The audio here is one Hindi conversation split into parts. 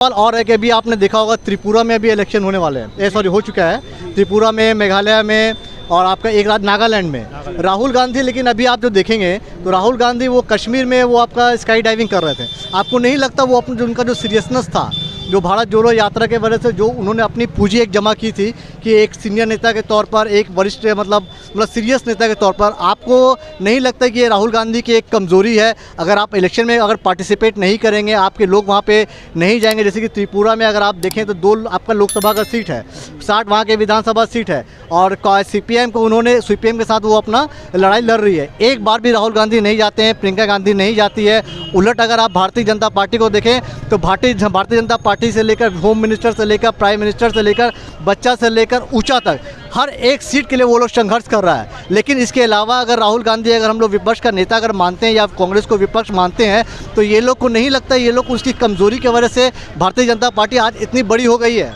सवाल और है कि अभी आपने देखा होगा त्रिपुरा में अभी इलेक्शन होने वाले हैं, सॉरी हो चुका है, त्रिपुरा में, मेघालय में और आपका एक रात नागालैंड में राहुल गांधी। लेकिन अभी आप जो देखेंगे तो राहुल गांधी वो कश्मीर में वो आपका स्काई डाइविंग कर रहे थे। आपको नहीं लगता वो अपना उनका जो सीरियसनेस था, जो भारत जोड़ो यात्रा के वजह से जो उन्होंने अपनी पूंजी एक जमा की थी कि एक सीनियर नेता के तौर पर, एक वरिष्ठ मतलब सीरियस नेता के तौर पर, आपको नहीं लगता कि ये राहुल गांधी की एक कमज़ोरी है? अगर आप इलेक्शन में अगर पार्टिसिपेट नहीं करेंगे, आपके लोग वहाँ पे नहीं जाएंगे, जैसे कि त्रिपुरा में अगर आप देखें तो 2 आपका लोकसभा का सीट है, 60 वहाँ के विधानसभा सीट है और CPM को उन्होंने CPM के साथ वो अपना लड़ाई लड़ रही है। एक बार भी राहुल गांधी नहीं जाते हैं, प्रियंका गांधी नहीं जाती है। उलट अगर आप भारतीय जनता पार्टी को देखें तो भारतीय जनता पार्टी से लेकर होम मिनिस्टर से लेकर प्राइम मिनिस्टर से लेकर बच्चा से लेकर ऊंचा तक हर एक सीट के लिए वो लोग संघर्ष कर रहा है। लेकिन इसके अलावा अगर राहुल गांधी, अगर हम लोग विपक्ष का नेता अगर मानते हैं या कांग्रेस को विपक्ष मानते हैं, तो ये लोग को नहीं लगता ये लोग उसकी कमज़ोरी की वजह से भारतीय जनता पार्टी आज इतनी बड़ी हो गई है?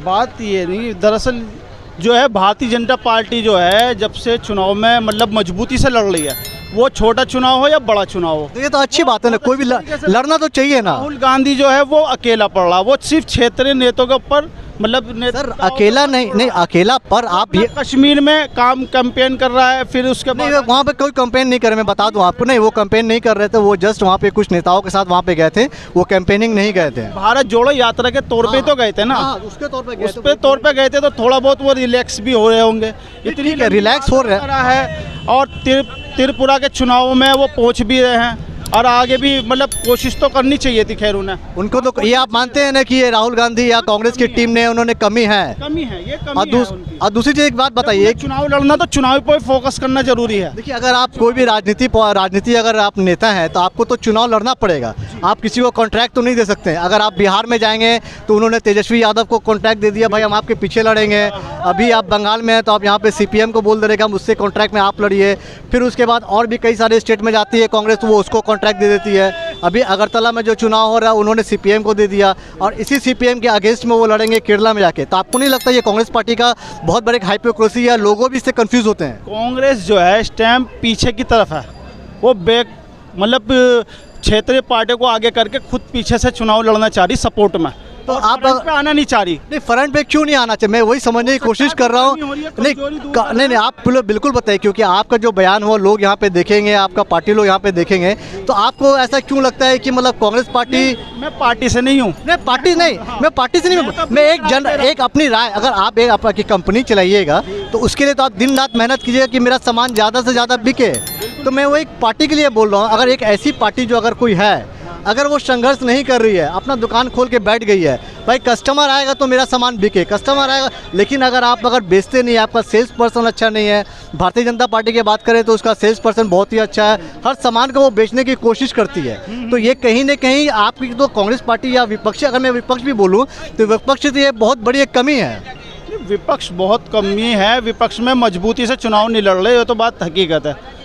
बात ये नहीं, दरअसल जो है भारतीय जनता पार्टी जो है जब से चुनाव में मतलब मजबूती से लड़ रही है, वो छोटा चुनाव हो या बड़ा चुनाव हो, तो ये तो अच्छी बात है ना, कोई भी लड़ना तो चाहिए ना। राहुल गांधी जो है वो अकेला पड़ रहा, वो सिर्फ क्षेत्रीय नेताओं के ऊपर मतलब सर अकेला नहीं अकेला, पर आप ये कश्मीर में काम कैंपेन कर रहा है, फिर उसके बाद नहीं, वहाँ पे कोई कैंपेन नहीं कर रहे, मैं बता दूं आपको, नहीं वो कैंपेन नहीं कर रहे थे, वो जस्ट वहाँ पे कुछ नेताओं के साथ वहाँ पे गए थे, वो कैंपेनिंग नहीं गए थे। भारत जोड़ो यात्रा के तौर पे तो गए थे ना, उसके तौर पे उस पे तौर पे गए थे, तो थोड़ा बहुत वो रिलैक्स भी हो रहे होंगे, इतनी रिलैक्स हो रहा है। और त्रिपुरा के चुनाव में वो पहुँच भी रहे हैं और आगे भी मतलब कोशिश तो करनी चाहिए थी। खैर उनको तो ये आप मानते हैं ना कि ये राहुल गांधी या कांग्रेस की टीम ने उन्होंने कमी है ये कमी है। और दूसरी चीज एक बात बताइए, चुनाव लड़ना तो चुनाव पर फोकस करना जरूरी है। देखिए अगर आप कोई भी राजनीति अगर आप नेता हैं तो आपको तो चुनाव लड़ना पड़ेगा, आप किसी को कॉन्ट्रैक्ट तो नहीं दे सकते हैं। अगर आप बिहार में जाएंगे तो उन्होंने तेजस्वी यादव को कॉन्ट्रैक्ट दे दिया, भाई हम आपके पीछे लड़ेंगे। अभी आप बंगाल में हैं तो आप यहाँ पे CPM को बोल दे रहे हम उससे कॉन्ट्रैक्ट में आप लड़िए। फिर उसके बाद और भी कई सारे स्टेट में जाती है कांग्रेस, तो वो उसको कॉन्ट्रैक्ट दे देती है। अभी अगरतला में जो चुनाव हो रहा है उन्होंने CPM को दे दिया और इसी CPM के अगेंस्ट में वो लड़ेंगे केरला में जाके। तो आपको नहीं लगता ये कांग्रेस पार्टी का बहुत बड़े हाइपोक्रेसी है? लोगों भी इससे कंफ्यूज होते हैं। कांग्रेस जो है स्टैम्प पीछे की तरफ है, वो बैक मतलब क्षेत्रीय पार्टियों को आगे करके खुद पीछे से चुनाव लड़ना चाह रही सपोर्ट में, तो आप पे आना नहीं चाह रही। नहीं, फ्रंट पे क्यों नहीं आना चाहिए? मैं वही समझने की कोशिश कर रहा हूँ। नहीं आप बिल्कुल बताइए, क्योंकि आपका जो बयान हो लोग यहाँ पे देखेंगे, आपका पार्टी लोग यहाँ पे देखेंगे, तो आपको ऐसा क्यों लगता है कि मतलब कांग्रेस पार्टी? मैं पार्टी से नहीं हूँ। नहीं पार्टी नहीं, मैं पार्टी से नहीं, मैं एक अपनी राय, अगर आप एक आपकी कंपनी चलाइएगा तो उसके लिए तो आप दिन रात मेहनत कीजिएगा कि मेरा सामान ज़्यादा से ज़्यादा बिके। तो मैं वो एक पार्टी के लिए बोल रहा हूँ, अगर एक ऐसी पार्टी जो अगर कोई है, अगर वो संघर्ष नहीं कर रही है, अपना दुकान खोल के बैठ गई है, भाई कस्टमर आएगा तो मेरा सामान बिके, कस्टमर आएगा। लेकिन अगर बेचते नहीं, आपका सेल्स पर्सन अच्छा नहीं है, भारतीय जनता पार्टी की बात करें तो उसका सेल्स पर्सन बहुत ही अच्छा है, हर सामान को वो बेचने की कोशिश करती है। तो ये कहीं ना कहीं आपकी तो कांग्रेस पार्टी या विपक्ष, अगर मैं विपक्ष भी बोलूँ तो विपक्ष तो ये बहुत बड़ी एक कमी है। विपक्ष बहुत कमी है, विपक्ष में मजबूती से चुनाव नहीं लड़ रहे, ये तो बात हकीकत है।